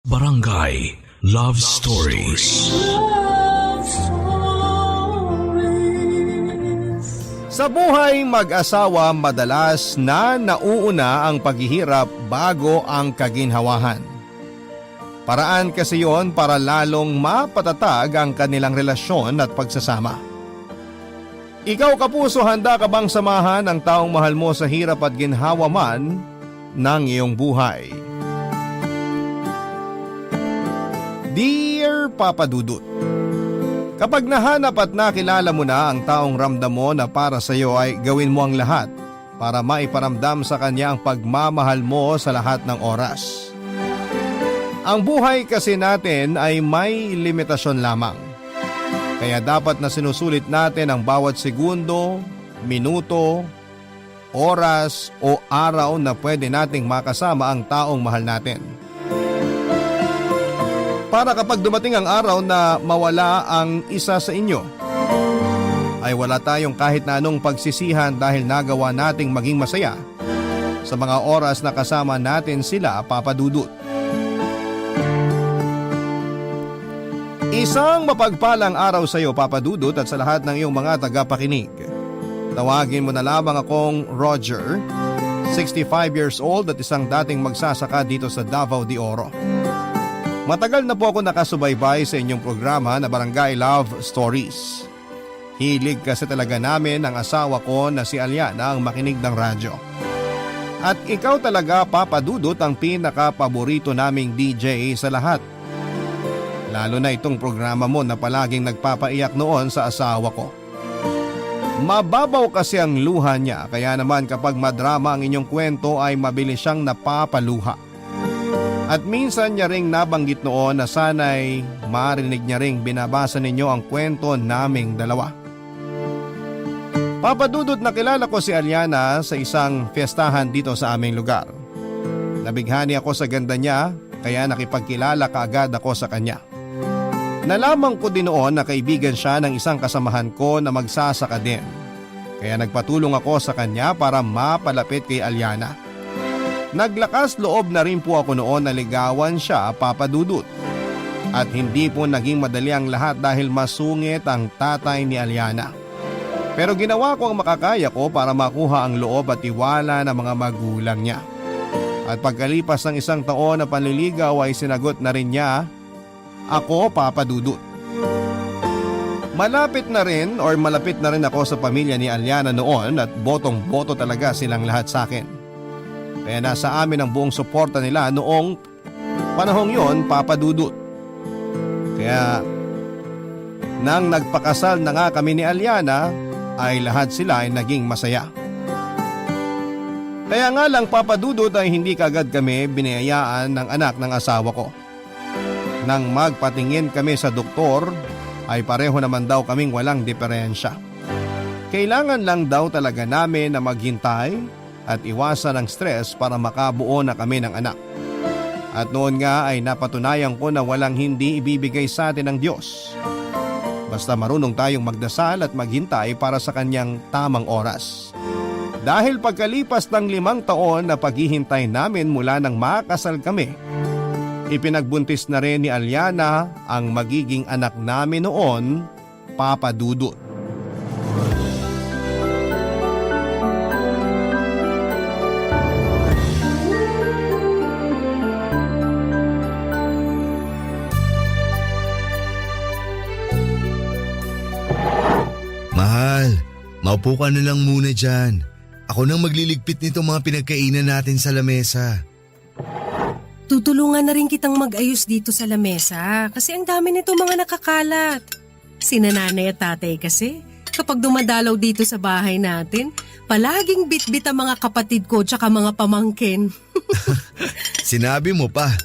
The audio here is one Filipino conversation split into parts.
Barangay Love Stories. Love Stories. Sa buhay mag-asawa, madalas na nauuna ang paghihirap bago ang kaginhawahan. Paraan kasi yon para lalong mapatatag ang kanilang relasyon at pagsasama. Ikaw kapuso, handa ka bang samahan ang taong mahal mo sa hirap at ginhawa man ng iyong buhay? Dear Papa Dudut, kapag nahanap at nakilala mo na ang taong ramdam mo na para sa iyo, ay gawin mo ang lahat para maiparamdam sa kanya ang pagmamahal mo sa lahat ng oras. Ang buhay kasi natin ay may limitasyon lamang. Kaya dapat na sinusulit natin ang bawat segundo, minuto, oras o araw na pwede nating makasama ang taong mahal natin. Para kapag dumating ang araw na mawala ang isa sa inyo, ay wala tayong kahit na anong pagsisihan dahil nagawa nating maging masaya sa mga oras na kasama natin sila, Papa Dudut. Isang mapagpalang araw sa iyo, Papa Dudut, at sa lahat ng iyong mga tagapakinig. Tawagin mo na lamang akong Roger, 65 years old at isang dating magsasaka dito sa Davao de Oro. Matagal na po ako nakasubaybay sa inyong programa na Barangay Love Stories. Hilig kasi talaga namin ang asawa ko na si Aliana ang makinig ng radyo. At ikaw talaga, Papa Dudut, ang pinaka-paborito naming DJ sa lahat. Lalo na itong programa mo na palaging nagpapaiyak noon sa asawa ko. Mababaw kasi ang luha niya, kaya naman kapag madrama ang inyong kwento ay mabilis siyang napapaluha. At minsan niya ring nabanggit noon na sana'y marinig niya ring binabasa ninyo ang kwento naming dalawa. Papa Dudut, nakilala ko si Aliana sa isang fiestahan dito sa aming lugar. Nabighani ako sa ganda niya, kaya nakipagkilala kaagad ako sa kanya. Nalaman ko din noon na kaibigan siya ng isang kasamahan ko na magsasaka din. Kaya nagpatulong ako sa kanya para mapalapit kay Aliana. Naglakas loob na rin po ako noon na ligawan siya, Papa Dudut. At hindi po naging madali ang lahat dahil masungit ang tatay ni Aliana. Pero ginawa ko ang makakaya ko para makuha ang loob at tiwala ng mga magulang niya. At pagkalipas ng isang taon na panliligaw ay sinagot na rin niya ako, Papa Dudut. Malapit na rin ako sa pamilya ni Aliana noon at botong-boto talaga silang lahat sa akin. Kaya nasa amin ang buong suporta nila noong panahong yon, Papa Dudut. Kaya nang nagpakasal na nga kami ni Aliana ay lahat sila ay naging masaya. Kaya nga lang, Papa Dudut, ay hindi kagad kami biniyayaan ng anak ng asawa ko. Nang magpatingin kami sa doktor ay pareho naman daw kaming walang diferensya. Kailangan lang daw talaga namin na maghintay at iwasan ang stress para makabuo na kami ng anak. At noon nga ay napatunayan ko na walang hindi ibibigay sa atin ng Diyos. Basta marunong tayong magdasal at maghintay para sa kanyang tamang oras. Dahil pagkalipas ng 5 taon na paghihintay namin mula nang makasal kami, ipinagbuntis na rin ni Aliana ang magiging anak namin noon, Papa Dudut. Mahal, maupo ka na lang muna dyan. Ako nang magliligpit nito mga pinagkainan natin sa lamesa. Tutulungan na rin kitang mag-ayos dito sa lamesa kasi ang dami nito mga nakakalat. Sina nanay at tatay kasi, kapag dumadalaw dito sa bahay natin, palaging bitbit ang mga kapatid ko tsaka mga pamangkin. Sinabi mo pa,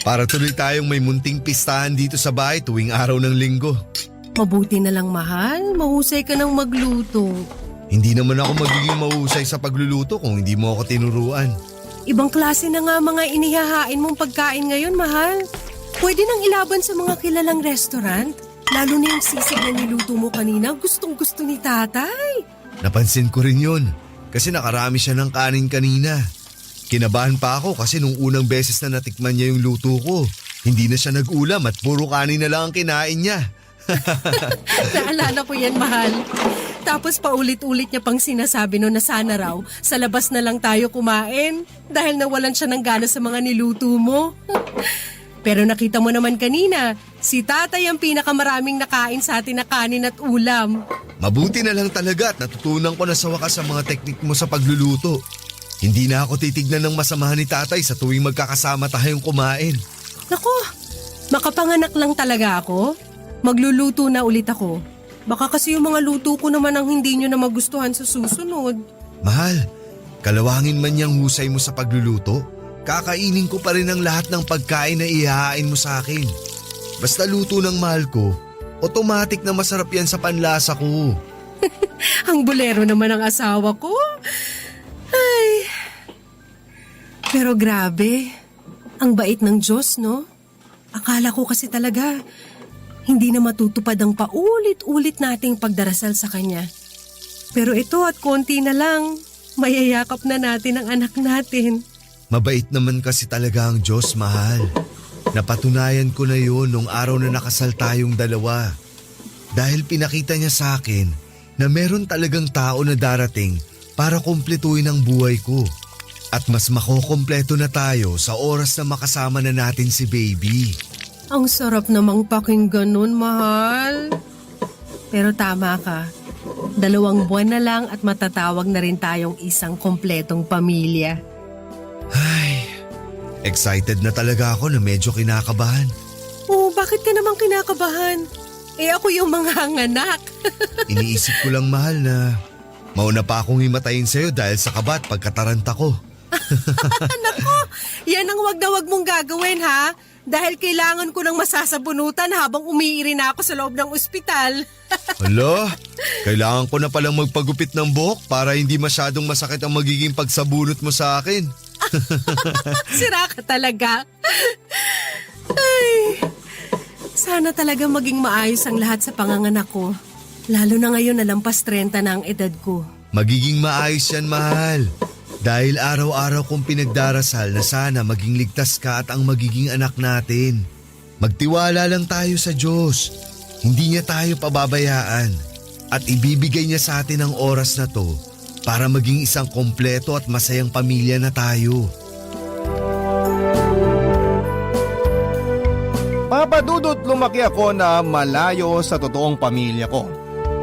para tuloy tayong may munting pistahan dito sa bahay tuwing araw ng linggo. Mabuti na lang, mahal, mahusay ka ng magluto. Hindi naman ako magiging mahusay sa pagluluto kung hindi mo ako tinuruan. Ibang klase na nga mga inihahain mong pagkain ngayon, mahal. Pwede nang ilaban sa mga kilalang restaurant. Lalo na yung sisig na niluto mo kanina, gustong-gusto ni tatay. Napansin ko rin yun, kasi nakarami siya ng kanin kanina. Kinabahan pa ako kasi nung unang beses na natikman niya yung luto ko, Hindi na siya nag-ulam at puro kanin na lang ang kinain niya. Naalala ko yan, mahal. Tapos paulit-ulit niya pang sinasabi no na sana raw sa labas na lang tayo kumain dahil nawalan siya ng gana sa mga niluto mo. Pero nakita mo naman kanina, si tatay ang pinakamaraming nakain sa atin na kanin at ulam. Mabuti na lang talaga at natutunan ko na sa wakas ang mga teknik mo sa pagluluto. Hindi na ako titignan ng masamahan ni tatay sa tuwing magkakasama tayong kumain. Nako, makapanganak lang talaga ako. Magluluto na ulit ako. Baka kasi yung mga luto ko naman ang hindi nyo na magustuhan sa susunod. Mahal, kalawangin man niyang husay mo sa pagluluto, kakainin ko pa rin ang lahat ng pagkain na ihahain mo sa akin. Basta luto ng mahal ko, automatic na masarap yan sa panlasa ko. Ang bolero naman ang asawa ko. Ay. Pero grabe, ang bait ng Diyos, no? Akala ko kasi talaga, hindi na matutupad ang paulit-ulit nating pagdarasal sa Kanya. Pero ito at konti na lang, mayayakap na natin ang anak natin. Mabait naman kasi talaga ang Diyos, mahal. Napatunayan ko na yun nung araw na nakasal tayong dalawa. Dahil pinakita niya sa akin na meron talagang tao na darating para kumpletuhin ang buhay ko. At mas makokompleto na tayo sa oras na makasama na natin si baby. Ang sarap namang pakinggan nun, mahal. Pero tama ka. 2 buwan na lang at matatawag na rin tayong isang kompletong pamilya. Ay, excited na talaga ako na medyo kinakabahan. Oh, bakit ka namang kinakabahan? Eh ako yung mga anak. Iniisip ko lang, mahal, na mauna pa akong himatayin sa'yo dahil sa kaba at pagkataranta ko. Nako, yan ang wag na wag mong gagawin, ha? Dahil kailangan ko ng masasabunutan habang umiiri na ako sa loob ng ospital. Hala, kailangan ko na palang magpagupit ng buhok para hindi masyadong masakit ang magiging pagsabunot mo sa akin. Sira ka talaga. Ay, sana talaga maging maayos ang lahat sa panganganak ko. Lalo na ngayon na lampas 30 na ang edad ko. Magiging maayos yan, mahal. Dahil araw-araw kong pinagdarasal na sana maging ligtas ka at ang magiging anak natin. Magtiwala lang tayo sa Diyos. Hindi niya tayo pababayaan. At ibibigay niya sa atin ang oras na to para maging isang kompleto at masayang pamilya na tayo. Papa Dudut, lumaki ako na malayo sa totoong pamilya ko.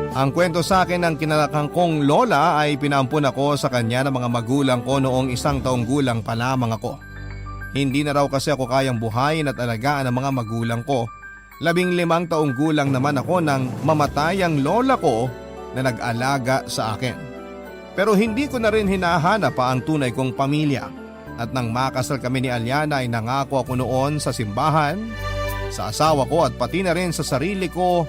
Ang kwento sa akin ng kinalakang kong lola ay pinaampun ako sa kanya ng mga magulang ko noong 1 taong gulang pa lamang ako. Hindi na raw kasi ako kayang buhayin at alagaan ng mga magulang ko. 15 taong gulang naman ako nang mamatay ang lola ko na nag-alaga sa akin. Pero hindi ko na rin hinahanap pa ang tunay kong pamilya. At nang makasal kami ni Aliana ay nangako ako noon sa simbahan, sa asawa ko at pati na rin sa sarili ko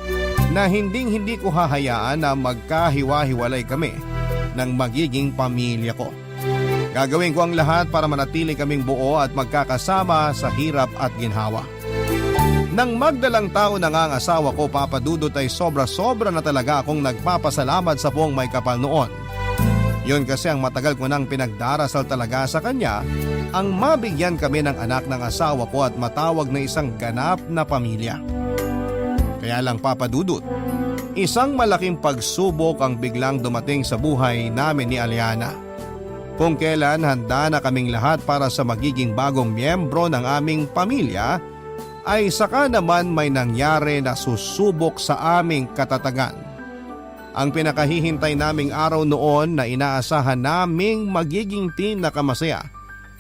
na hindi ko hahayaan na magkahiwa-hiwalay kami ng magiging pamilya ko. Gagawin ko ang lahat para manatili kaming buo at magkakasama sa hirap at ginhawa. Nang magdalang taon na nga ang asawa ko, Papa Dudut, ay sobra-sobra na talaga akong nagpapasalamat sa buong may kapal noon. Yun kasi ang matagal ko nang pinagdarasal talaga sa kanya, ang mabigyan kami ng anak ng asawa ko at matawag na isang ganap na pamilya. Kaya lang, Papa Dudut, isang malaking pagsubok ang biglang dumating sa buhay namin ni Aliana. Kung kailan handa na kaming lahat para sa magiging bagong miyembro ng aming pamilya, ay saka naman may nangyari na susubok sa aming katatagan. Ang pinakahihintay naming araw noon na inaasahan naming magiging pinakamasaya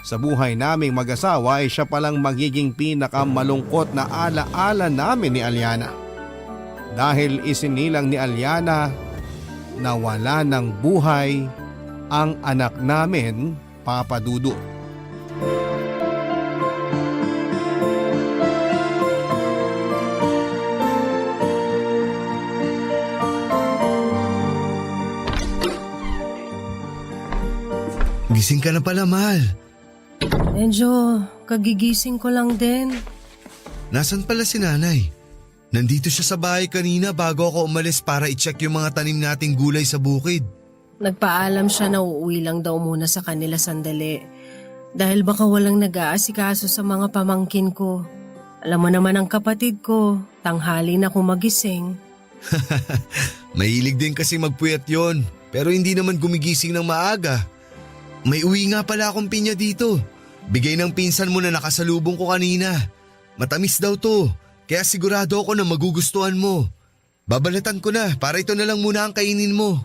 sa buhay naming mag-asawa ay siya palang magiging pinakamalungkot na alaala namin ni Aliana. Dahil isinilang ni Aliana na wala ng buhay ang anak namin, Papa Dudut. Gising ka na pala, mahal. Medyo kagigising ko lang din. Nasaan pala si nanay? Nandito siya sa bahay kanina bago ako umalis para i-check yung mga tanim nating gulay sa bukid. Nagpaalam siya na uuwi lang daw muna sa kanila sandali. Dahil baka walang nag-aasikaso sa mga pamangkin ko. Alam mo naman ang kapatid ko, tanghali na kumagising. Mahilig din kasi magpuyat yon, pero hindi naman gumigising ng maaga. May uwi nga pala akong pinya dito. Bigay ng pinsan mo na nakasalubong ko kanina. Matamis daw to, kaya sigurado ako na magugustuhan mo. Babalatan ko na para ito na lang muna ang kainin mo.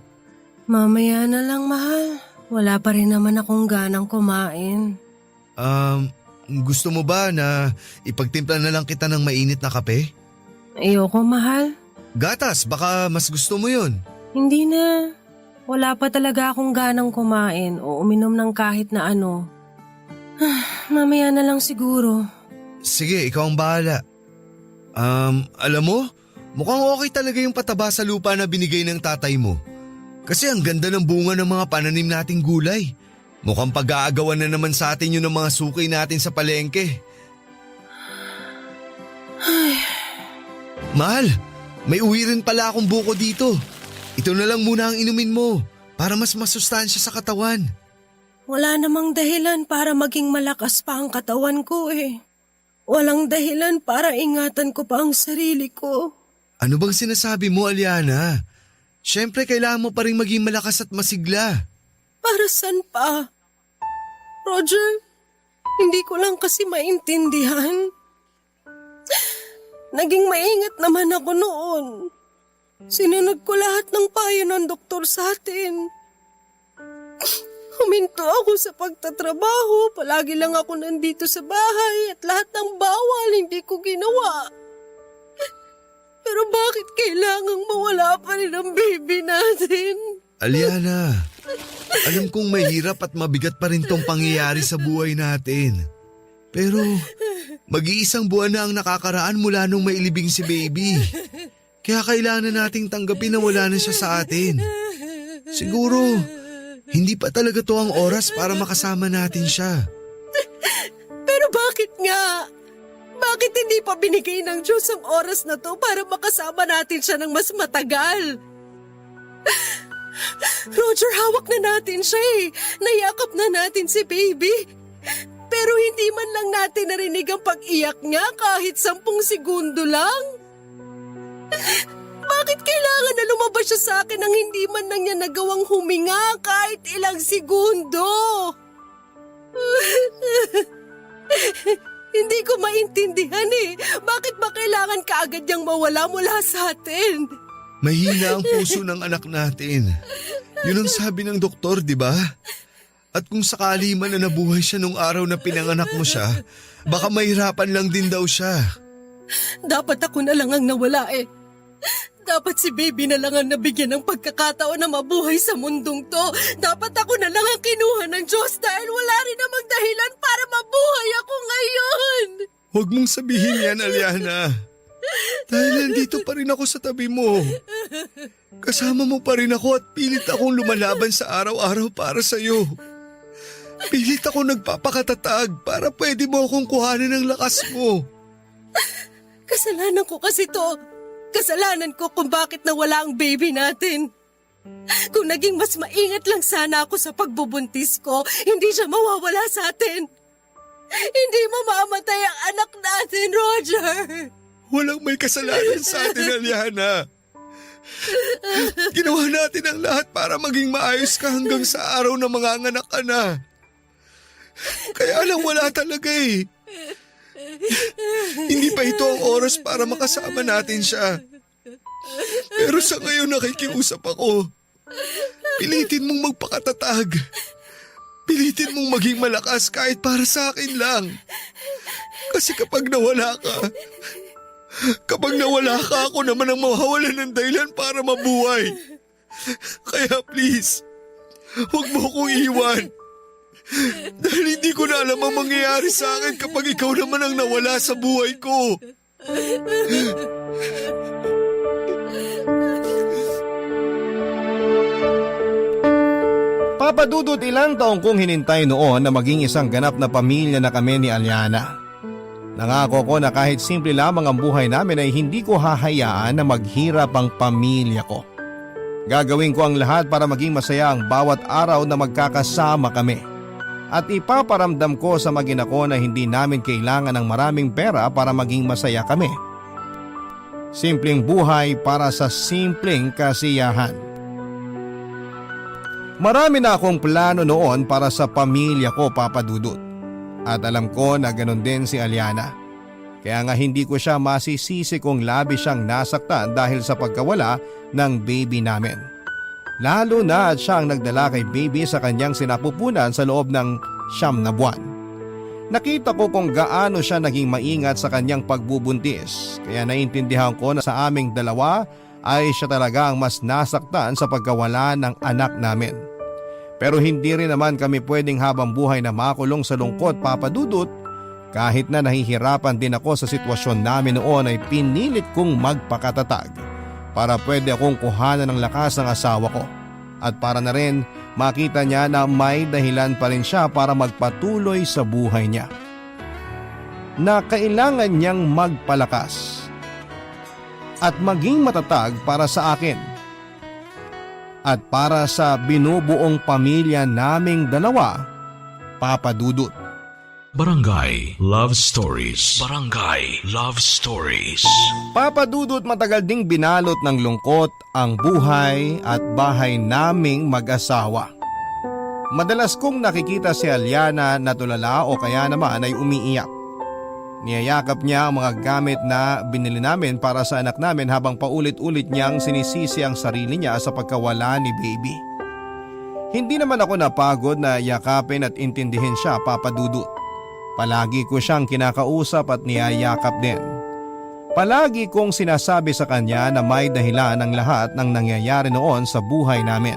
Mamaya na lang, mahal. Wala pa rin naman akong ganang kumain. Gusto mo ba na ipagtimpla na lang kita ng mainit na kape? Ayoko, mahal. Gatas, baka mas gusto mo yun. Hindi na. Wala pa talaga akong ganang kumain o uminom ng kahit na ano. Mamaya na lang siguro. Sige, ikaw ang bahala. Alam mo, mukhang okay talaga yung pataba sa lupa na binigay ng tatay mo. Kasi ang ganda ng bunga ng mga pananim nating gulay. Mukhang pag-aagawan na naman sa atin yun ng mga sukay natin sa palengke. Mahal, may uwi rin pala akong buko dito. Ito na lang muna ang inumin mo para mas masustansya sa katawan. Wala namang dahilan para maging malakas pa ang katawan ko eh. Walang dahilan para ingatan ko pa ang sarili ko. Ano bang sinasabi mo, Aliana? Siyempre kailangan mo pa rin maging malakas at masigla. Para saan pa? Roger, hindi ko lang kasi maintindihan. Naging maingat naman ako noon. Sinunod ko lahat ng payo ng doktor sa atin. Huminto ako sa pagtatrabaho, palagi lang ako nandito sa bahay at lahat ng bawal hindi ko ginawa. Pero bakit kailangang mawala pa rin ang baby natin? Aliana, alam kong mahirap at mabigat pa rin tong pangyayari sa buhay natin. Pero mag-iisang buwan na ang nakakaraan mula nung mailibing si baby. Kaya kailangan na nating tanggapin na wala na siya sa atin. Siguro, hindi pa talaga to ang oras para makasama natin siya. Pero bakit nga? Bakit hindi pa binigay ng Diyos ang oras na to para makasama natin siya ng mas matagal? Roger, hawak na natin siya eh. Nayakap na natin si baby. Pero hindi man lang natin narinig ang pag-iyak niya kahit 10 segundo lang. Bakit kailangan na lumabas siya sa akin nang hindi man lang niya nagawang huminga kahit ilang segundo? Hindi ko maintindihan eh. Bakit ba kailangan kaagad niyang mawala mula sa atin? Mahina ang puso ng anak natin. Yun ang sabi ng doktor, di ba? At kung sakali man na nabuhay siya nung araw na pinanganak mo siya, baka mahirapan lang din daw siya. Dapat ako na lang ang nawala eh. Dapat si baby na lang ang nabigyan ng pagkakataon na mabuhay sa mundong to. Dapat ako na lang ang kinuha ng Diyos dahil wala rin namang dahilan para mabuhay ako ngayon. Huwag mong sabihin yan, Aliana. Dahil nandito pa rin ako sa tabi mo. Kasama mo pa rin ako at pilit akong lumalaban sa araw-araw para sa'yo. Pilit ako nagpapakatatag para pwede mo akong kuhanin ng lakas mo. Kasalanan ko kasi to. Kasalanan ko kung bakit nawala ang baby natin. Kung naging mas maingat lang sana ako sa pagbubuntis ko, hindi siya mawawala sa atin. Hindi mamamatay ang anak natin, Roger. Walang may kasalanan sa atin, Aliana. Ginawa natin ang lahat para maging maayos ka hanggang sa araw na manganganak ka na. Kaya lang wala talaga eh. Hindi pa ito ang oras para makasama natin siya. Pero sa ngayon nakikiusap ako. Pilitin mong magpakatatag. Pilitin mong maging malakas kahit para sa akin lang. Kasi kapag nawala ka, ako naman ang mawawalan ng dahilan para mabuhay. Kaya please, huwag mo akong iwan. Dahil hindi ko na alam ang mangyayari sa akin kapag ikaw naman ang nawala sa buhay ko. Papa Dudut, ilang taong kong hinintay noon na maging isang ganap na pamilya na kami ni Aliana. Nangako ko na kahit simple lamang ang buhay namin ay hindi ko hahayaan na maghirap ang pamilya ko. Gagawin ko ang lahat para maging masaya ang bawat araw na magkakasama kami. At ipaparamdam ko sa mag-ina ko na hindi namin kailangan ng maraming pera para maging masaya kami. Simpleng buhay para sa simpleng kasiyahan. Marami na akong plano noon para sa pamilya ko, Papa Dudut. At alam ko na ganoon din si Aliana. Kaya nga hindi ko siya masisisi kung labis siyang nasaktan dahil sa pagkawala ng baby namin. Lalo na at siya ang nagdala kay baby sa kanyang sinapupunan sa loob ng 9 na buwan. Nakita ko kung gaano siya naging maingat sa kanyang pagbubuntis, kaya naiintindihan ko na sa aming dalawa ay siya talaga ang mas nasaktan sa pagkawala ng anak namin. Pero hindi rin naman kami pwedeng habang buhay na makulong sa lungkot, Papa Dudut. Kahit na nahihirapan din ako sa sitwasyon namin noon ay pinilit kong magpakatatag para pwede akong kuhanan ng lakas ng asawa ko at para na rin makita niya na may dahilan pa rin siya para magpatuloy sa buhay niya. Na kailangan niyang magpalakas at maging matatag para sa akin at para sa binubuong pamilya naming dalawa, Papa Dudut. Barangay Love Stories. Barangay Love Stories. Papa Dudut, matagal ding binalot ng lungkot ang buhay at bahay naming mag-asawa. Madalas kong nakikita si Aliana na tulala o kaya naman ay umiiyak. Niyayakap niya ang mga gamit na binili namin para sa anak namin habang paulit-ulit niyang sinisisi ang sarili niya sa pagkawala ni baby. Hindi naman ako napagod na yakapin at intindihin siya, Papa Dudut. Palagi ko siyang kinakausap at niyayakap din. Palagi kong sinasabi sa kanya na may dahilan ang lahat ng nangyayari noon sa buhay namin.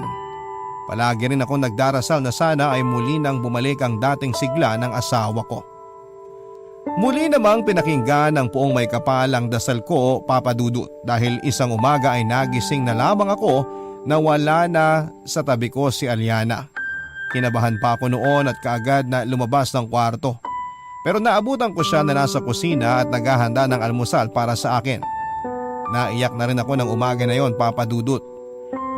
Palagi rin ako nagdarasal na sana ay muli nang bumalik ang dating sigla ng asawa ko. Muli namang pinakinggan ng Puong May Kapal ang dasal ko, Papa Dudut, dahil isang umaga ay nagising na lamang ako na wala na sa tabi ko si Aliana. Kinabahan pa ako noon at kaagad na lumabas ng kwarto. Pero naabutan ko siya na nasa kusina at naghahanda ng almusal para sa akin. Naiyak na rin ako ng umaga na yon, Papa Dudut.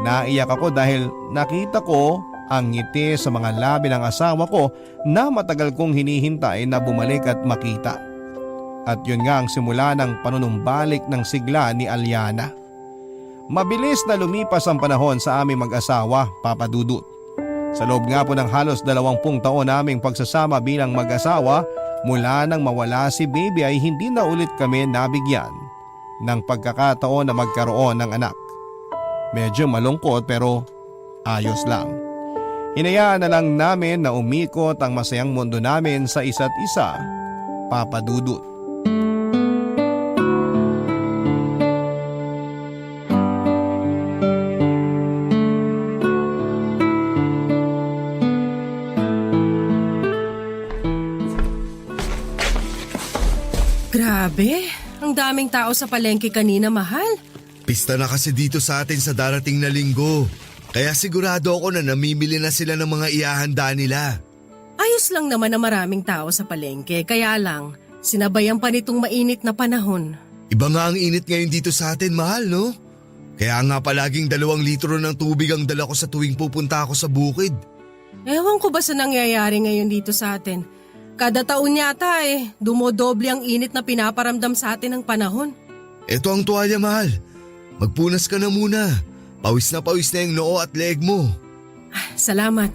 Naiyak ako dahil nakita ko ang ngiti sa mga labi ng asawa ko na matagal kong hinihintay na bumalik at makita. At yun nga ang simula ng panunumbalik ng sigla ni Aliana. Mabilis na lumipas ang panahon sa aming mag-asawa, Papa Dudut. Sa loob nga po ng halos 20 taon naming pagsasama bilang mag-asawa, mula nang mawala si baby ay hindi na ulit kami nabigyan ng pagkakataon na magkaroon ng anak. Medyo malungkot pero ayos lang. Hinayaan na lang namin na umikot ang masayang mundo namin sa isa't isa, Papa Dudut. Grabe, ang daming tao sa palengke kanina, mahal. Pista na kasi dito sa atin sa darating na linggo. Kaya sigurado ako na namimili na sila ng mga ihahanda nila. Ayos lang naman na maraming tao sa palengke, kaya lang, sinabayan pa nitong mainit na panahon. Iba nga ang init ngayon dito sa atin, mahal, no? Kaya nga palaging 2 litro ng tubig ang dala ko sa tuwing pupunta ako sa bukid. Ewan ko ba sa nangyayari ngayon dito sa atin? Kada taon yata dumodoble ang init na pinaparamdam sa atin ng panahon. Ito ang tuwalya, mahal. Magpunas ka na muna. Pawis na yung noo at leeg mo. Salamat.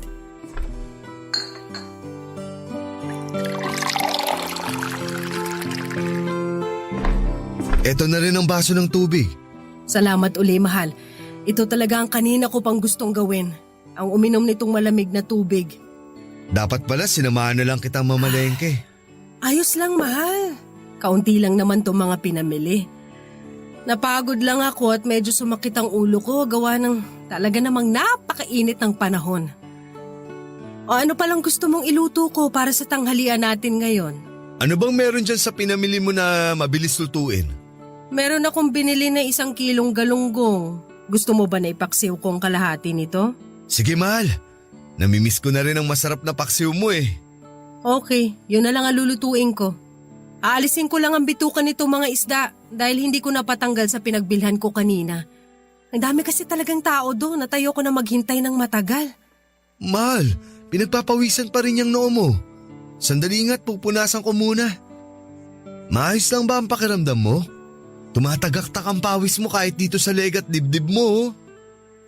Ito na rin ang baso ng tubig. Salamat uli, mahal. Ito talaga ang kanina ko pang gustong gawin. Ang uminom nitong malamig na tubig. Dapat pala sinamahan na lang kitang mamalengke. Ayos lang, mahal. Kaunti lang naman itong mga pinamili. Napagod lang ako at medyo sumakit ang ulo ko gawa ng talaga namang napakainit ng panahon. O ano palang gusto mong iluto ko para sa tanghalian natin ngayon? Ano bang meron dyan sa pinamili mo na mabilis lutuin? Meron akong binili na 1 kilong galunggong. Gusto mo ba na ipaksiw kong kalahati nito? Sige, mahal. Namimiss ko na rin ang masarap na paksiw mo eh. Okay, yun na lang ang lulutuin ko. Aalisin ko lang ang bitukan nitong mga isda dahil hindi ko napatanggal sa pinagbilhan ko kanina. Ang dami kasi talagang tao doon at ayoko na maghintay ng matagal. Mahal, Pinagpapawisan pa rin yung noo mo. Sandali nga't pupunasan ko muna. Maayos lang ba ang pakiramdam mo? Tumatagaktak ang pawis mo kahit dito sa leg at dibdib mo. Oh.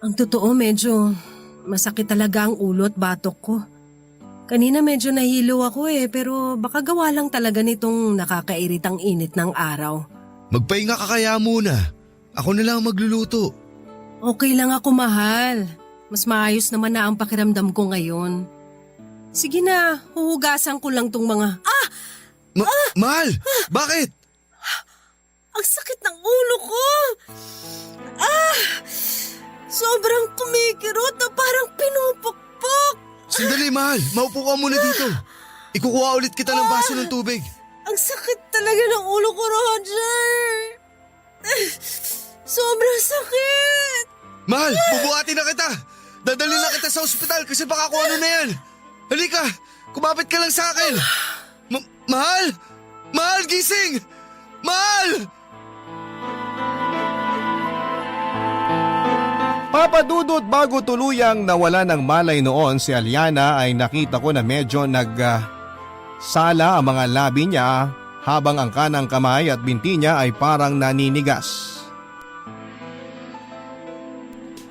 Ang totoo, medyo masakit talaga ang ulo at batok ko. Kanina medyo nahilo ako pero baka gawa lang talaga nitong nakakairitang init ng araw. Magpahinga ka kaya muna. Ako na lang magluluto. Okay lang ako, mahal. Mas maayos naman na ang pakiramdam ko ngayon. Sige na, huhugasan ko lang tong mga… Mahal! Bakit? Ang sakit ng ulo ko! Sobrang kumikirot na parang pinupukpok! Sandali, mahal. Maupo ka muna dito. Ikukuha ulit kita ng baso ng tubig. Ang sakit talaga ng ulo ko, Roger! Sobrang sakit! Mahal, bubuhatin na kita. Dadalhin na kita sa ospital kasi baka kung ano na yan. Halika, kumapit ka lang sa akin. Mahal! Mahal, gising! Mahal! Papa Dudut, bago tuluyang nawala ng malay noon si Aliana ay nakita ko na medyo sala ang mga labi niya habang ang kanang kamay at binti niya ay parang naninigas.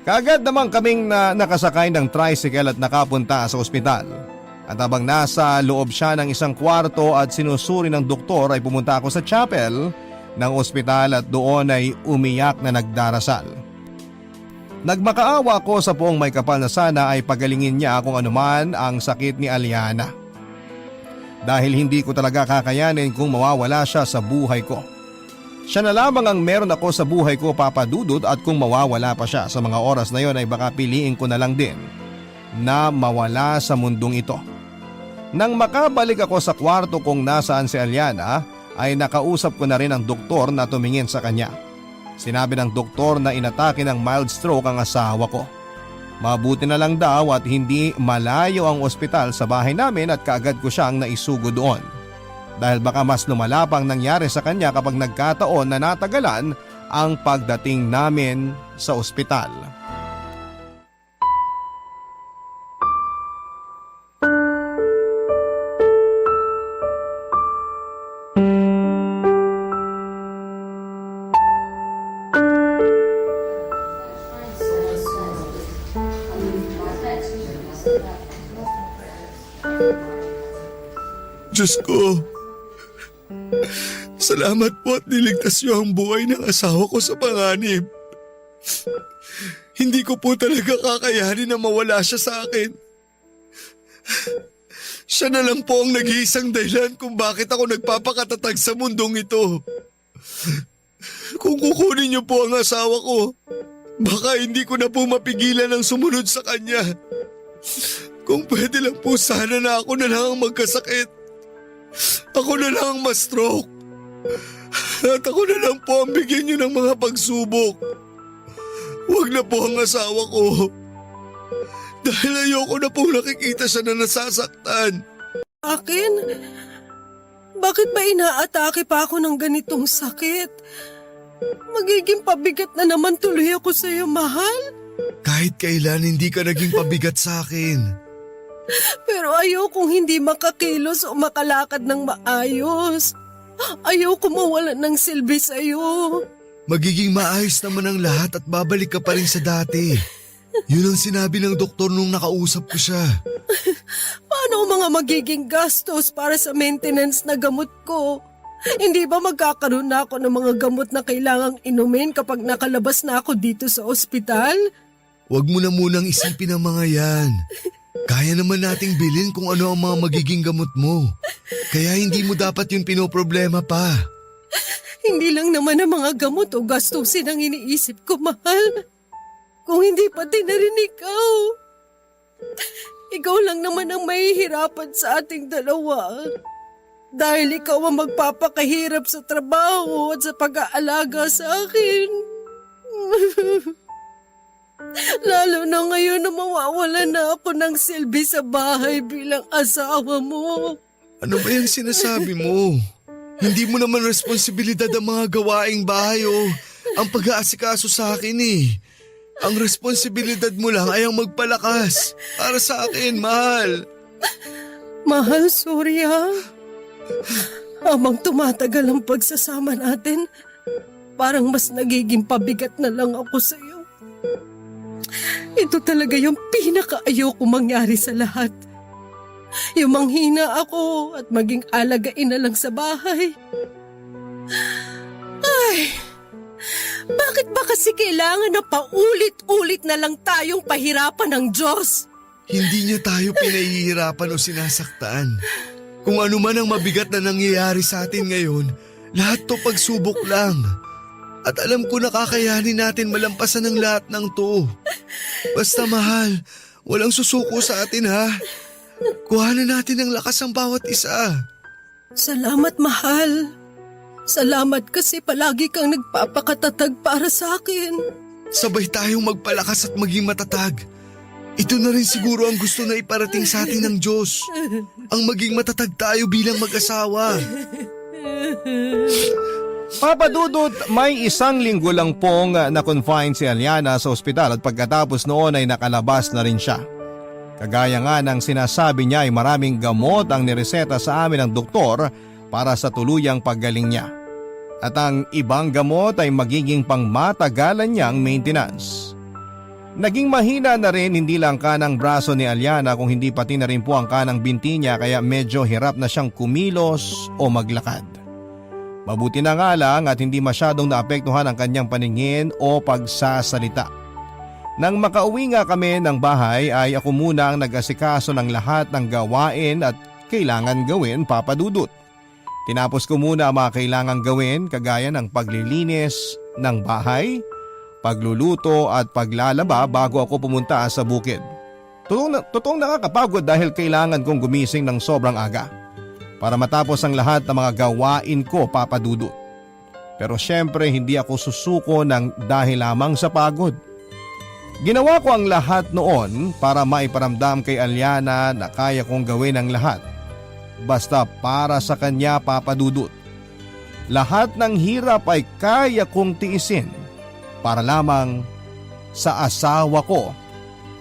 Kaagad naman kaming nakasakay ng tricycle at nakapunta sa ospital. At habang nasa loob siya ng isang kwarto at sinusuri ng doktor ay pumunta ako sa chapel ng ospital at doon ay umiyak na nagdarasal. Nagmakaawa ko sa poong may kapal na sana ay pagalingin niya kung anuman ang sakit ni Aliana. Dahil hindi ko talaga kakayanin kung mawawala siya sa buhay ko. Siya na lamang ang meron ako sa buhay ko, Papa Dudut, at kung mawawala pa siya sa mga oras na yon ay baka piliin ko na lang din na mawala sa mundong ito. Nang makabalik ako sa kwarto kung nasaan si Aliana ay nakausap ko na rin ang doktor na tumingin sa kanya. Sinabi ng doktor na inatake ng mild stroke ang asawa ko. Mabuti na lang daw at hindi malayo ang ospital sa bahay namin at kaagad ko siyang naisugo doon. Dahil baka mas lumala pang nangyari sa kanya kapag nagkataon na natagalan ang pagdating namin sa ospital. Diyos ko, salamat po at niligtas niyo ang buhay ng asawa ko sa panganib. Hindi ko po talaga kakayanin na mawala siya sa akin. Siya na lang po ang nag-iisang dahilan kung bakit ako nagpapakatatag sa mundong ito. Kung kukunin niyo po ang asawa ko, baka hindi ko na po mapigilan ang sumunod sa kanya. Kung pwede lang po sana na ako na lang ang magkasakit. Ako na lang ang ma-stroke. At ako na lang po ang bigyan niyo ng mga pagsubok. Huwag na po ang asawa ko. Dahil ayoko na po nakikita siya na nasasaktan. Akin? Bakit ba inaatake pa ako ng ganitong sakit? Magiging pabigat na naman tuloy ako sa iyo, mahal. Kahit kailan hindi ka naging pabigat sa akin. Pero ayokong hindi makakilos o makalakad ng maayos. Ayoko mawalan ng silbi sa iyo. Magiging maayos naman ang lahat at babalik ka pa rin sa dati. Yun ang sinabi ng doktor nung nakausap ko siya. Paano ang mga magiging gastos para sa maintenance na gamot ko? Hindi ba magkakaroon na ako ng mga gamot na kailangang inumin kapag nakalabas na ako dito sa ospital? Huwag mo na munang isipin ang mga yan. Kaya naman nating bilhin kung ano ang mga magiging gamot mo. Kaya hindi mo dapat yung pinoproblema pa. Hindi lang naman ang mga gamot o gastusin ang iniisip ko, mahal. Kung hindi pati na rin ikaw. Ikaw lang naman ang mahihirapan sa ating dalawa. Dahil ikaw ang magpapakahirap sa trabaho at sa pag-aalaga sa akin. Lalo na ngayon na mawawala na ako ng silbi sa bahay bilang asawa mo. Ano ba yung sinasabi mo? Hindi mo naman responsibilidad ang mga gawaing bahay o ang pag-aasikaso sa akin eh. Ang responsibilidad mo lang ay ang magpalakas. Para sa akin, mahal. Mahal, sorry ha. Habang tumatagal ang pagsasama natin, parang mas nagiging pabigat na lang ako sa iyo. Ito talaga yung pinaka-ayoko mangyari sa lahat. Yung manghina ako at maging alagain na lang sa bahay. Ay, bakit ba kasi kailangan na paulit-ulit na lang tayong pahirapan ng Diyos? Hindi niya tayo pinahihirapan o sinasaktan. Kung ano man ang mabigat na nangyayari sa atin ngayon, lahat to pagsubok lang. At alam ko na kakayanin natin malampasan ang lahat ng to. Basta mahal, walang susuko sa atin ha. Kuhanan natin ang lakas ng bawat isa. Salamat, mahal. Salamat kasi palagi kang nagpapakatatag para sa akin. Sabay tayong magpalakas at maging matatag. Ito na rin siguro ang gusto na iparating sa atin ng Diyos. Ang maging matatag tayo bilang mag-asawa. Papa Dudut, may 1 linggo lang pong na-confine si Aliana sa ospital at pagkatapos noon ay nakalabas na rin siya. Kagaya nga ng sinasabi niya ay maraming gamot ang nireseta sa amin ng doktor para sa tuluyang paggaling niya. At ang ibang gamot ay magiging pangmatagalan niyang maintenance. Naging mahina na rin hindi lang kanang braso ni Aliana kung hindi pati na rin po ang kanang binti niya kaya medyo hirap na siyang kumilos o maglakad. Mabuti na nga lang at hindi masyadong naapektuhan ang kanyang paningin o pagsasalita. Nang makauwi nga kami ng bahay ay ako muna ang nag-asikaso ng lahat ng gawain at kailangan gawin, Papa Dudut. Tinapos ko muna ang mga kailangan gawin kagaya ng paglilinis ng bahay, pagluluto at paglalaba bago ako pumunta sa bukid. Totoong nakakapagod dahil kailangan kong gumising ng sobrang aga para matapos ang lahat ng mga gawain ko, Papa Dudut. Pero syempre hindi ako susuko ng dahil lamang sa pagod. Ginawa ko ang lahat noon para maiparamdam kay Aliana na kaya kong gawin ang lahat. Basta para sa kanya, Papa Dudut. Lahat ng hirap ay kaya kong tiisin para lamang sa asawa ko,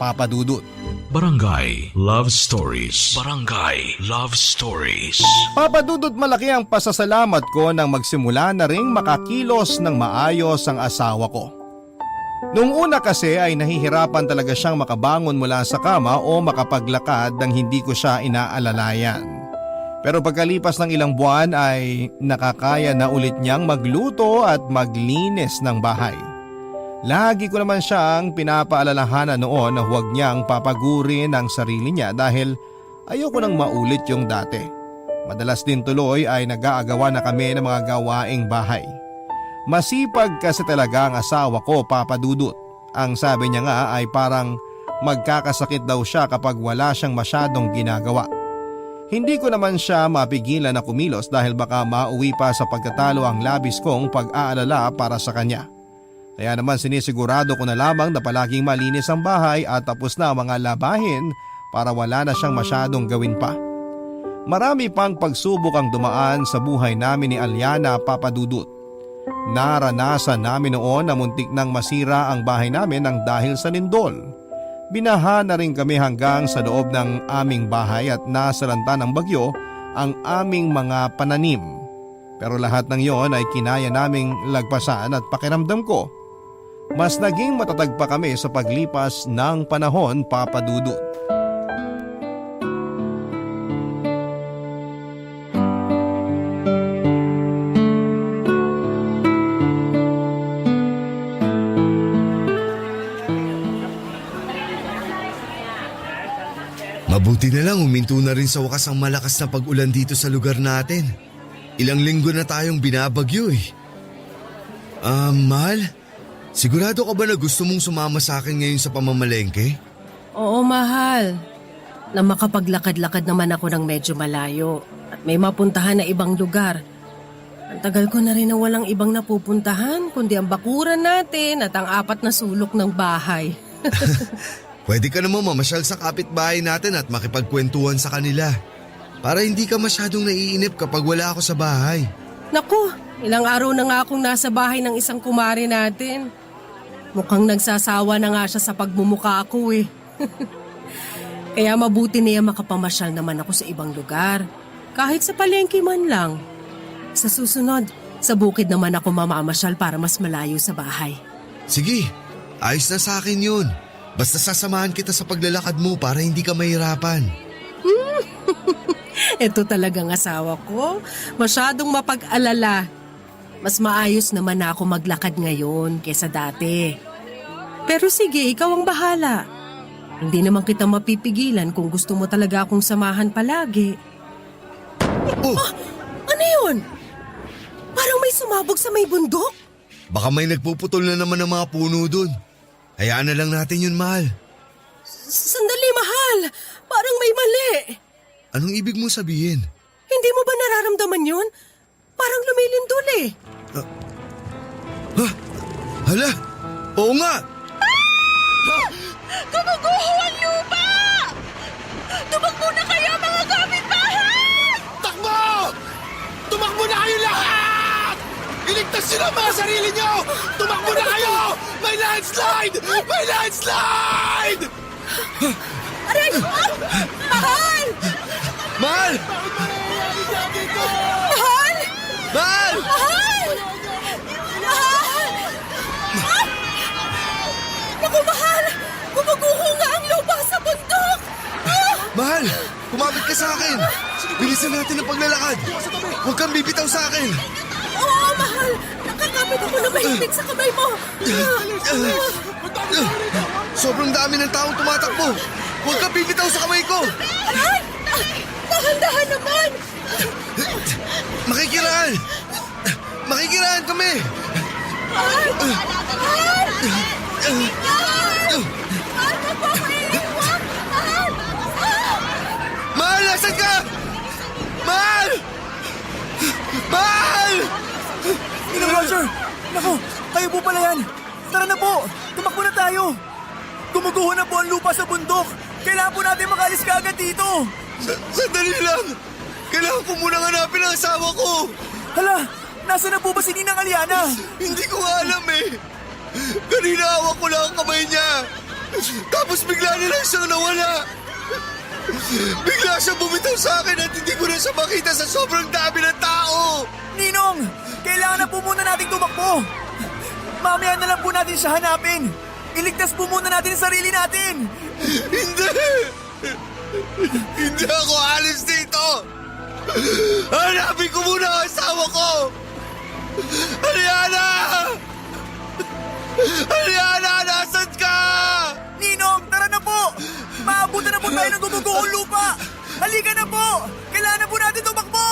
Papa Dudut. Barangay Love Stories. Barangay Love Stories. Papa Dudut, malaki ang pasasalamat ko nang magsimula na ring makakilos ng maayos ang asawa ko. Noong una kasi ay nahihirapan talaga siyang makabangon mula sa kama o makapaglakad nang hindi ko siya inaalalayan. Pero pagkalipas ng ilang buwan ay nakakaya na ulit niyang magluto at maglinis ng bahay. Lagi ko naman siyang pinapaalalahanan noon na huwag niyang papagurin ang sarili niya dahil ayoko nang maulit yung dati. Madalas din tuloy ay nag-aagawa na kami ng mga gawaing bahay. Masipag kasi talaga ang asawa ko, Papa Dudut. Ang sabi niya nga ay parang magkakasakit daw siya kapag wala siyang masyadong ginagawa. Hindi ko naman siya mapigilan na kumilos dahil baka mauwi pa sa pagkatalo ang labis kong pag-aalala para sa kanya. Kaya naman sinisigurado ko na lamang na palaging malinis ang bahay at tapos na ang mga labahin para wala na siyang masyadong gawin pa. Marami pang pagsubok ang dumaan sa buhay namin ni Aliana, Papa Dudut. Naranasan namin noon na muntik nang masira ang bahay namin ng dahil sa lindol. Binaha na rin kami hanggang sa loob ng aming bahay at nasalanta ng bagyo ang aming mga pananim. Pero lahat ng yon ay kinaya naming lagpasan at pakiramdam ko, mas naging matatag pa kami sa paglipas ng panahon, Papa Dudut. Mabuti na lang huminto na rin sa wakas ang malakas na pag-ulan dito sa lugar natin. Ilang linggo na tayong binabagyo eh. Mahal, sigurado ka ba na gusto mong sumama sa akin ngayon sa pamamalengke? Oo, mahal. Na makapaglakad-lakad naman ako ng medyo malayo at may mapuntahan na ibang lugar. Ang tagal ko na rin na walang ibang napupuntahan kundi ang bakuran natin at ang 4 na sulok ng bahay. Pwede ka naman mamasyal sa kapitbahay natin at makipagkwentuhan sa kanila. Para hindi ka masyadong naiinip kapag wala ako sa bahay. Naku, ilang araw na nga akong nasa bahay ng isang kumare natin. Mukhang nagsasawa na nga siya sa pagmumukha ko eh. Kaya mabuti na yan makapamasyal naman ako sa ibang lugar. Kahit sa palengke man lang. Sa susunod, sa bukid naman ako mamamasyal para mas malayo sa bahay. Sige, ayos na sa akin yun. Basta sasamahan kita sa paglalakad mo para hindi ka mahirapan. Ito talagang asawa ko. Masyadong mapag-alala. Mas maayos naman na ako maglakad ngayon kesa dati. Pero sige, ikaw ang bahala. Hindi naman kita mapipigilan kung gusto mo talaga akong samahan palagi. Oh, Ano yun? Parang may sumabog sa may bundok. baka may nagpuputol na naman ng mga puno dun. Hayaan na lang natin yun, mahal. Sandali, mahal. Parang may mali. Anong ibig mo sabihin? Hindi mo ba nararamdaman yun? Parang lumilindol eh. Hala, oo nga. Gumuguho ang lupa! Tumakbo na kayo mga kapitbahay! Takbo! Tumakbo na kayo lahat! Iligtas nyo na ang mga sarili nyo! Tumakbo na kayo! May landslide! May landslide! Aray! Mahal! Mahal! Mahal! Mahal! Mahal! Mahal! Naku, mahal! Gumuguho nga ang lupa sa bundok! Mahal! Kumapit ka sa akin! Bilisan natin ang paglalakad! Huwag kang bibitaw sa akin! Oo, mahal! Nakakapit ako na mahigpit sa kamay mo! Sobrang dami ng taong tumatakbo! Huwag kang bibitaw sa kamay ko! Aray! Dahan-dahan naman! Makikiraan! Makikiraan kami! Mahal! Mahal! Mahal! Mahal, wag mo ako iiwan! Mahal! Mahal, nasan ka? Mahal! Mahal! Ninong Roger! Naku, kayo po pala yan! Tara na po! Tumakbo na tayo! Gumuguho na po ang lupa sa bundok! Kailangan po natin makalis ka agad dito! Sandali lang! Kailangan ko munang hanapin ang asawa ko! Hala! Nasaan na po ba si Ninang Aliana? Hindi ko nga alam eh! Kanina hawak ko lang ang kamay niya! Tapos bigla na lang siyang nawala! Bigla siya bumitaw sa akin at hindi ko na siya makita sa sobrang dami ng tao! Ninong! Kailangan na po muna nating tumakbo! Mamaya na lang po natin siya hanapin! Iligtas po muna natin ang sarili natin! Hindi! Hindi ako alis dito! Hanapin ko muna ang asawa ko! Aliana! Aliana, nasan ka? Ninong, tara na po! Maabutan na po tayo ng gumuguhong lupa! Halika na po! Kailangan na po natin tumakbo!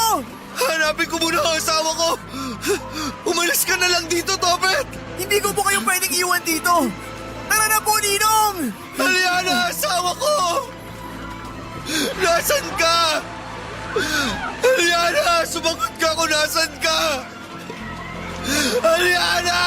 Hanapin ko muna ang asawa ko! Umalis ka na lang dito, Topet! Hindi ko po kayo pwedeng iwan dito! Tara na po, Ninong! Aliana, asawa ko! Nasaan ka? Aliana, sumagot ka kung nasaan ka! Aliana!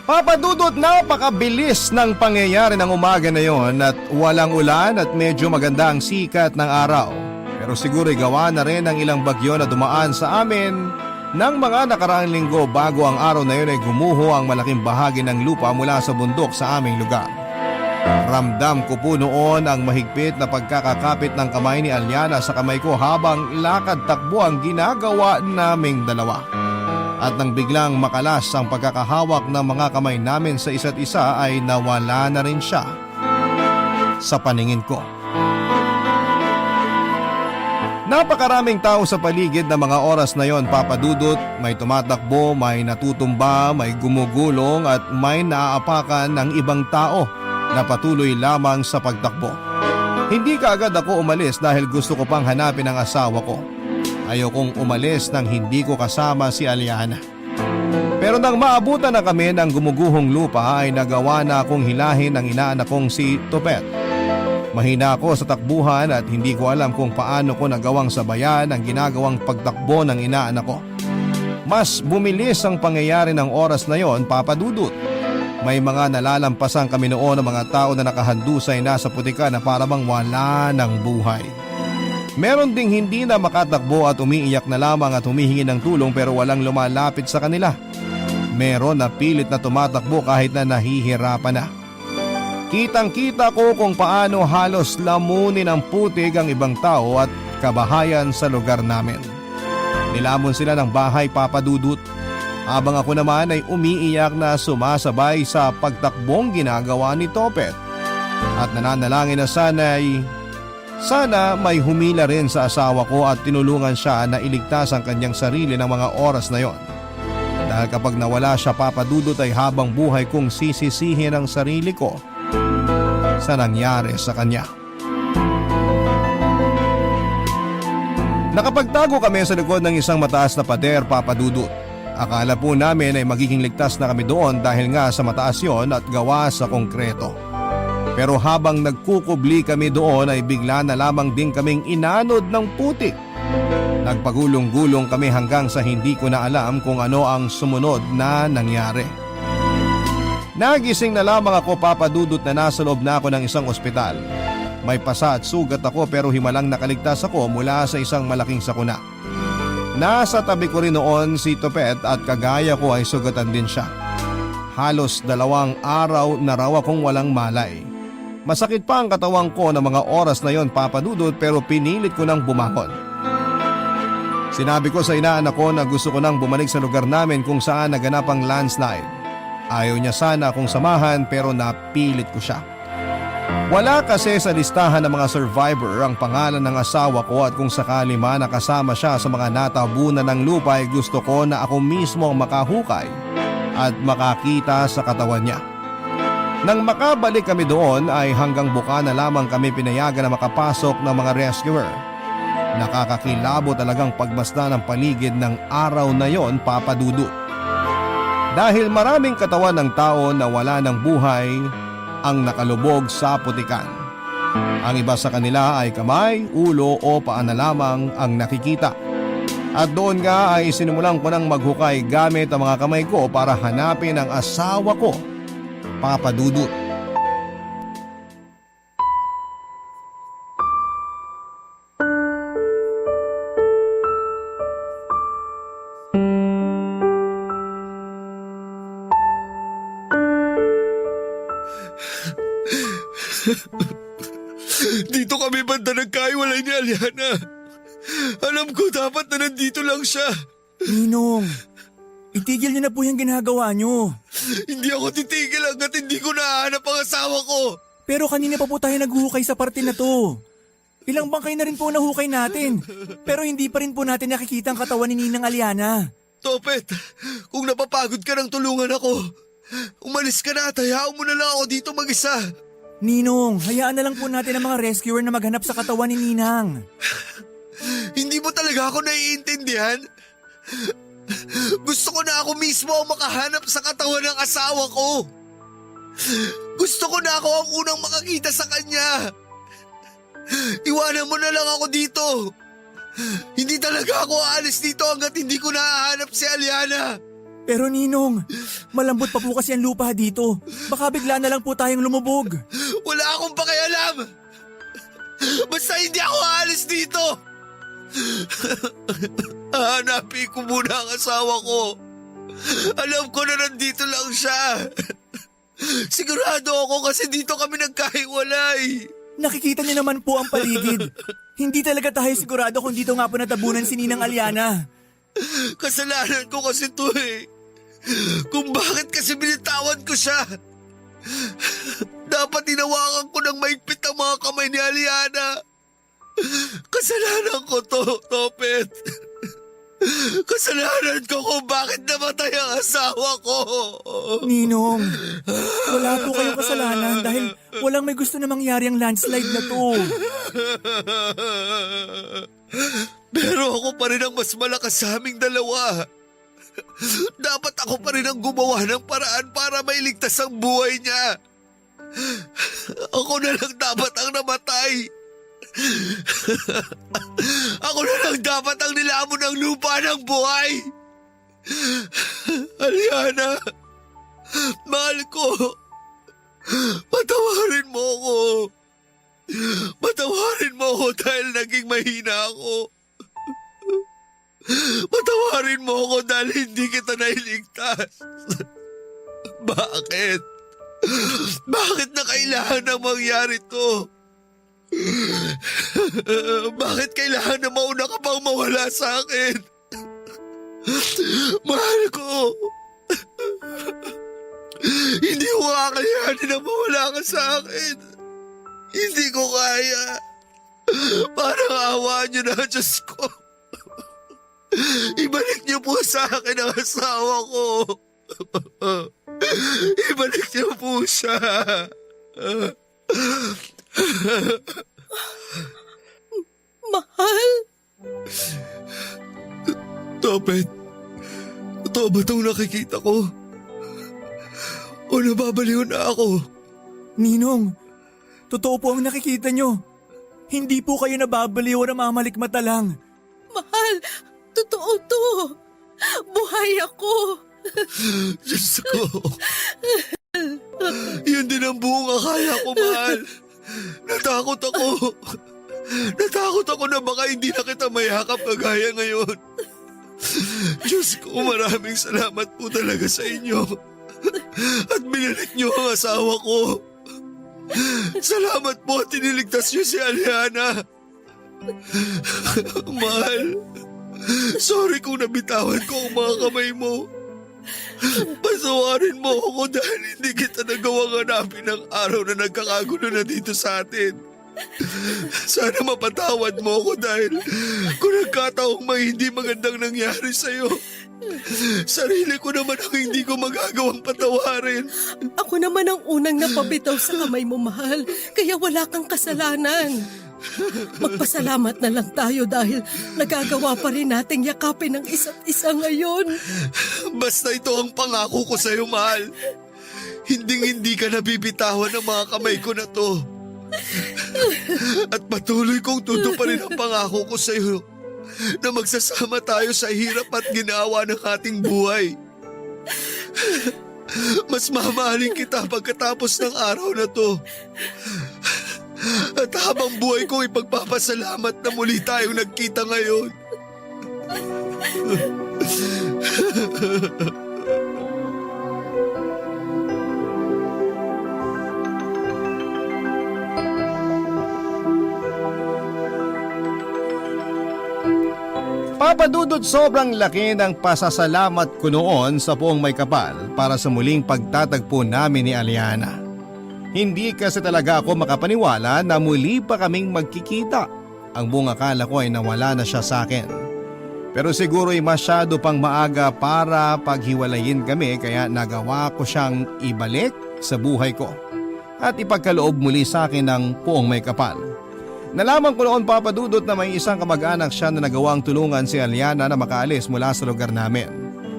Papa Dudut, napakabilis ng pangyayari ng umaga na yon at walang ulan at medyo maganda ang sikat ng araw. Pero siguro gawa na rin ng ilang bagyo na dumaan sa amin ng mga nakaraang linggo bago ang araw na yun ay gumuho ang malaking bahagi ng lupa mula sa bundok sa aming lugar. Ramdam ko po noon ang mahigpit na pagkakakapit ng kamay ni Aliana sa kamay ko habang lakad takbo ang ginagawa naming dalawa. At nang biglang makalas ang pagkakahawak ng mga kamay namin sa isa't isa ay nawala na rin siya sa paningin ko. Napakaraming tao sa paligid na mga oras na yon, Papa Dudut. May tumatakbo, may natutumba, may gumugulong at may naaapakan ng ibang tao na patuloy lamang sa pagtakbo. Hindi kaagad ako umalis dahil gusto ko pang hanapin ang asawa ko. Ayokong umalis nang hindi ko kasama si Aliana. Pero nang maabutan na kami ng gumuguhong lupa ay nagawa na akong hilahin ang inaanak kong si Topet. Mahina ako sa takbuhan at hindi ko alam kung paano ko nagawang sabayan ang ginagawang pagtakbo ng inaanak ko. Mas bumilis ang pangyayari ng oras na yon, Papa Dudut. May mga nalalampasan kami noon ng mga tao na nakahandusay na sa putika na parabang wala ng buhay. Meron ding hindi na makatakbo at umiiyak na lamang at humihingi ng tulong pero walang lumalapit sa kanila. meron na pilit na tumatakbo kahit na nahihirapan na. Kitang-kita ko kung paano halos lamunin ng putik ang ibang tao at kabahayan sa lugar namin. Nilamon sila ng bahay, Papa Dudut, habang ako naman ay umiiyak na sumasabay sa pagtakbong ginagawa ni Topet at nananalangin na sana may humila rin sa asawa ko at tinulungan siya na iligtas ang kanyang sarili ng mga oras na yon. Dahil kapag nawala siya, Papa Dudut, ay habang buhay kong sisisihin ang sarili ko sa nangyari sa kanya. Nakapagtago kami sa likod ng isang mataas na pader, Papa Dudut. Akala po namin ay magiging ligtas na kami doon dahil nga sa mataas yon at gawa sa konkreto. Pero habang nagkukubli kami doon ay bigla na lamang din kaming inanod ng putik. Nagpagulong-gulong kami hanggang sa hindi ko na alam kung ano ang sumunod na nangyari. Nagising na lamang ako, Papa Dudut, na nasa loob na ako ng isang ospital. May pasa at sugat ako pero himalang nakaligtas ako mula sa isang malaking sakuna. Nasa tabi ko rin noon si Topet at kagaya ko ay sugatan din siya. Halos 2 araw na raw akong walang malay. Masakit pa ang katawan ko ng mga oras na yon, Papa Dudut, pero pinilit ko nang bumangon. Sinabi ko sa inaanak ko na gusto ko nang bumalik sa lugar namin kung saan naganap ang landslide. Ayaw niya sana akong samahan pero napilit ko siya. Wala kasi sa listahan ng mga survivor ang pangalan ng asawa ko at kung sakali man nakasama siya sa mga natabunan ng lupa ay gusto ko na ako mismo ang makahukay at makakita sa katawan niya. Nang makabalik kami doon ay hanggang buka na lamang kami pinayagan na makapasok ng mga rescuer. Nakakakilabo talagang pagmasdan ng paligid ng araw na yon, Papa Dudut. Dahil maraming katawan ng tao na wala ng buhay ang nakalubog sa putikan. Ang iba sa kanila ay kamay, ulo o paa na lamang ang nakikita. At doon nga ay sinimulan ko nang maghukay gamit ang mga kamay ko para hanapin ang asawa ko, Papa Dudut. Dito kami banda nagkaiwalay ni Aliana. Alam ko dapat na nandito lang siya. Ninong, itigil niyo na po yung ginagawa niyo. Hindi ako titigil hanggat hindi ko nahanap ang asawa ko. Pero kanina pa po tayo naghuhukay sa parte na to. Ilang bangkay na rin po nahukay natin. Pero hindi pa rin po natin nakikita ang katawan ni Ninang Aliana. Topet, kung napapagod ka ng tulungan ako, umalis ka na at hayaan mo na lang ako dito mag-isa. Ninong, hayaan na lang po natin ang mga rescuer na maghanap sa katawan ni Ninang. Hindi mo talaga ako naiintindihan? Gusto ko na ako mismo ang makahanap sa katawan ng asawa ko. Gusto ko na ako ang unang makakita sa kanya. Iwanan mo na lang ako dito. Hindi talaga ako aalis dito hanggat hindi ko nahahanap si Aliana. Pero Ninong, malambot pa po kasi ang lupa dito. Baka bigla na lang po tayong lumubog. Wala akong pakialam. Basta hindi ako aalis dito. Hanapin ko muna ang asawa ko. Alam ko na nandito lang siya. Sigurado ako kasi dito kami nagkahiwalay. Nakikita niyo naman po ang paligid. Hindi talaga tayo sigurado kung dito nga po natabunan si Ninang Aliana. Kasalanan ko kasi to eh. Kung bakit kasi binitawan ko siya. Dapat tinawakan ko ng maigpit ang mga kamay ni Aliana. Kasalanan ko to, Topet. Kasalanan ko kung bakit namatay ang asawa ko. Ninong, wala po kayong kasalanan dahil walang may gusto na mangyari ang landslide na to. Pero ako pa rin ang mas malakas sa aming dalawa. Dapat ako pa rin ang gumawa ng paraan para mailigtas ang buhay niya. Ako na lang dapat ang namatay. Ako na lang dapat ang nilamon ng lupa ng buhay. Aliana, mahal ko. Patawarin mo ako. Patawarin mo ako dahil naging mahina ako. Patawarin mo ako dahil hindi kita nailigtas. Bakit? Bakit na kailangan na mangyari to? Bakit kailangan na mauna ka pang mawala sa akin? Mahal ko. Hindi ko kakayanin na mawala ka sa akin. Hindi ko kaya. Parang awa niyo na, Diyos ko. Ibalik niyo po sa akin ang asawa ko. Ibalik niyo po siya. Mahal? Topet, totoo ba itong nakikita ko? O nababaliw na ako? Ninong, totoo po ang nakikita nyo. Hindi po kayo nababaliw o namamalikmata lang. Mahal, totoo to. Buhay ako. Diyos ko. Yun din ang buong akala ko, mahal. Natakot ako. Natakot ako na baka hindi na kita mayakap kagaya ngayon. Diyos ko, maraming salamat po talaga sa inyo. At binalik niyo ang asawa ko. Salamat po at tiniligtas niyo si Aliana. Mahal, sorry kung nabitawan ko ang mga kamay mo. Patawarin mo ako dahil hindi kita nagawang hanapin ang araw na nagkakagulo na dito sa atin. Sana mapatawad mo ako dahil kung nagkataong may hindi magandang nangyari sa'yo, sarili ko naman ang hindi ko magagawang patawarin. Ako naman ang unang napabitaw sa kamay mo, mahal. Kaya wala kang kasalanan. Magpasalamat na lang tayo dahil nagagawa pa rin nating yakapin ang isa't isa ngayon. Basta ito ang pangako ko sa'yo, mahal. Hinding-hindi ka nabibitawan ng mga kamay ko na to. At patuloy kong tutuparin ang pangako ko sa iyo na magsasama tayo sa hirap at ginawa ng ating buhay. Mas mamahalin kita pagkatapos ng araw na to. At habang buhay ko ipagpapasalamat na muli tayong nagkita ngayon. Papa Dudut, sobrang laki ng pasasalamat ko noon sa Poong May Kapal para sa muling pagtatagpo namin ni Aliana. Hindi kasi talaga ako makapaniwala na muli pa kaming magkikita. Ang buong akala ko ay nawala na siya sa akin. Pero siguro'y masyado pang maaga para paghiwalayin kami kaya nagawa ko siyang ibalik sa buhay ko at ipagkaloob muli sa akin ng Poong May Kapal. Nalaman ko noon, Papa Dudut, na may isang kamag-anak siya na nagawang tulungan si Aliana na makaalis mula sa lugar namin.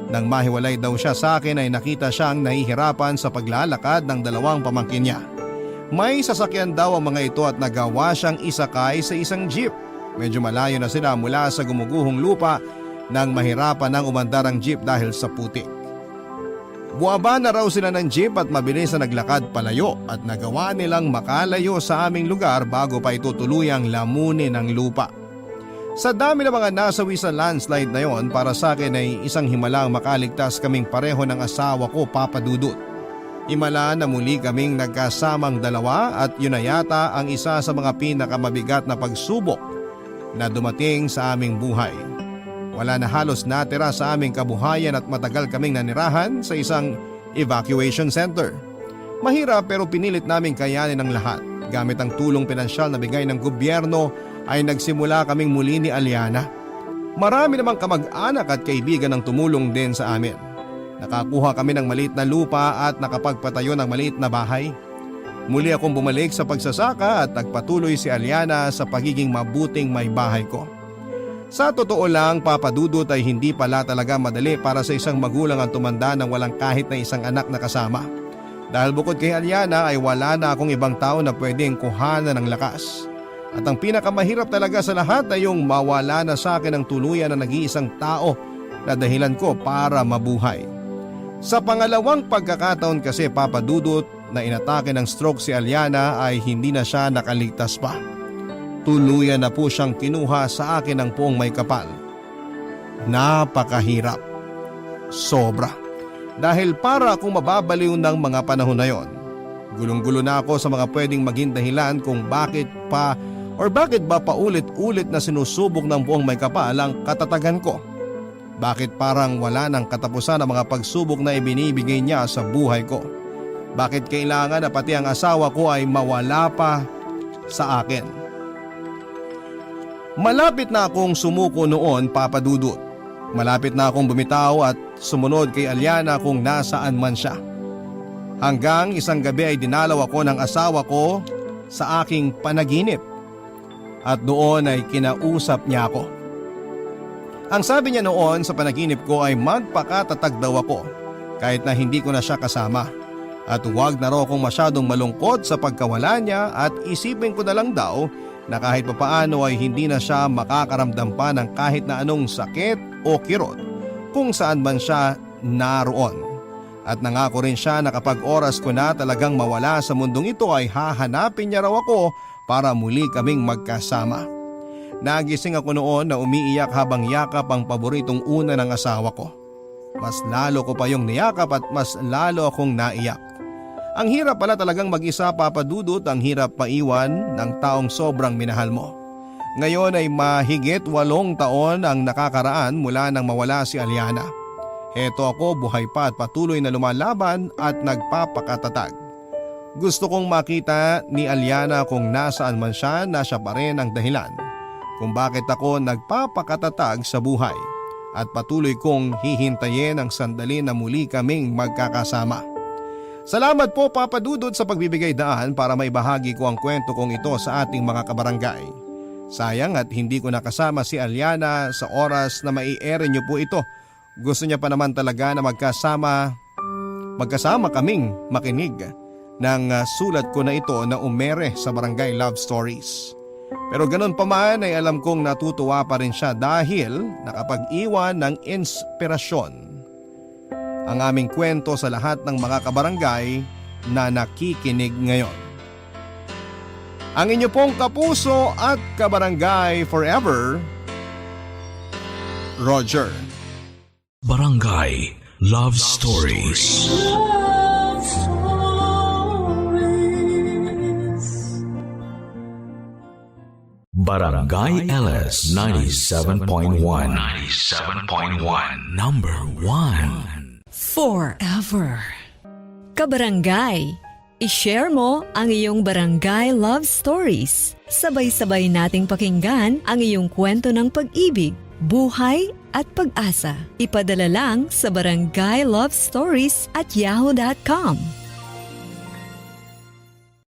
Nang mahiwalay daw siya sa akin ay nakita siyang nahihirapan sa paglalakad ng dalawang pamangkin niya. May sasakyan daw ang mga ito at nagawa siyang isakay sa isang jeep. Medyo malayo na sila mula sa gumuguhong lupa nang mahirapan ng umandar ang jeep dahil sa putik. Buwaba na raw sila ng jeep at mabilis na naglakad palayo at nagawa nilang makalayo sa aming lugar bago pa ito tuluyang lamunin ang lupa. Sa dami ng mga nasawi sa landslide na yon, para sa akin ay isang himalang makaligtas kaming pareho ng asawa ko, Papa Dudut. Himala na muli kaming nagkasamang dalawa at yun na yata ang isa sa mga pinakamabigat na pagsubok na dumating sa aming buhay. Wala na halos natira sa aming kabuhayan at matagal kaming nanirahan sa isang evacuation center. Mahirap pero pinilit naming kayanin ang lahat. Gamit ang tulong pinansyal na bigay ng gobyerno ay nagsimula kaming muli ni Aliana. Marami namang kamag-anak at kaibigan ang tumulong din sa amin. Nakakuha kami ng maliit na lupa at nakapagpatayo ng maliit na bahay. Muli akong bumalik sa pagsasaka at nagpatuloy si Aliana sa pagiging mabuting may bahay ko. Sa totoo lang, Papa Dudut, ay hindi pala talaga madali para sa isang magulang ang tumanda ng walang kahit na isang anak na kasama. Dahil bukod kay Aliana ay wala na akong ibang tao na pwedeng kuhanan ng lakas. At ang pinakamahirap talaga sa lahat ay yung mawala na sa akin ang tuluyan na nag-iisang tao na dahilan ko para mabuhay. Sa pangalawang pagkakataon kasi, Papa Dudut, na inatake ng stroke si Aliana ay hindi na siya nakaligtas pa. Tuluyan na po siyang kinuha sa akin ng Poong May Kapal. Napakahirap. Sobra. Dahil para akong mababaliw ng mga panahon na yon. Gulong-gulo na ako sa mga pwedeng maging dahilan kung bakit ba paulit-ulit na sinusubok ng buong may kapal ang katatagan ko. Bakit parang wala nang katapusan ang mga pagsubok na ibinibigay niya sa buhay ko? Bakit kailangan na pati ang asawa ko ay mawala pa sa akin? Malapit na akong sumuko noon, Papa Dudut. Malapit na akong bumitaw at sumunod kay Aliana kung nasaan man siya. Hanggang isang gabi ay dinalaw ako ng asawa ko sa aking panaginip. At doon ay kinausap niya ako. Ang sabi niya noon sa panaginip ko ay magpakatatag daw ako kahit na hindi ko na siya kasama. At huwag na raw akong masyadong malungkot sa pagkawala niya at isipin ko na lang daw na kahit papaano ay hindi na siya makakaramdam pa ng kahit na anong sakit o kirot kung saan man siya naroon. At nangako rin siya na kapag oras ko na talagang mawala sa mundong ito ay hahanapin niya raw ako para muli kaming magkasama. Nagising ako noon na umiiyak habang yakap ang paboritong una ng asawa ko. Mas lalo ko pa yung niyakap at mas lalo akong naiyak. Ang hirap pala talagang mag-isa, Papa Dudut, ang hirap paiwan ng taong sobrang minahal mo. Ngayon ay mahigit 8 taon ang nakakaraan mula nang mawala si Aliana. Heto ako, buhay pa at patuloy na lumalaban at nagpapakatatag. Gusto kong makita ni Aliana kung nasaan man siya na siya pa rin ang dahilan kung bakit ako nagpapakatatag sa buhay at patuloy kong hihintayin ang sandali na muli kaming magkakasama. Salamat po, Papa Dudut, sa pagbibigay daan para maibahagi ko ang kwento kong ito sa ating mga kabarangay. Sayang at hindi ko nakasama si Aliana sa oras na mai-air niyo po ito. Gusto niya pa naman talaga na magkasama kaming makinig ng sulat ko na ito na umere sa Barangay Love Stories. Pero ganun pa man ay alam kong natutuwa pa rin siya dahil nakapag-iwan ng inspirasyon ang aming kwento sa lahat ng mga kabarangay na nakikinig ngayon. Ang inyo pong kapuso at kabarangay forever, Roger. Barangay Love Stories. Barangay LS 97.1 Number 1 Forever. Kabarangay, i-share mo ang iyong barangay love stories. Sabay-sabay nating pakinggan ang iyong kwento ng pag-ibig, buhay at pag-asa. Ipadala lang sa barangaylovestories@yahoo.com.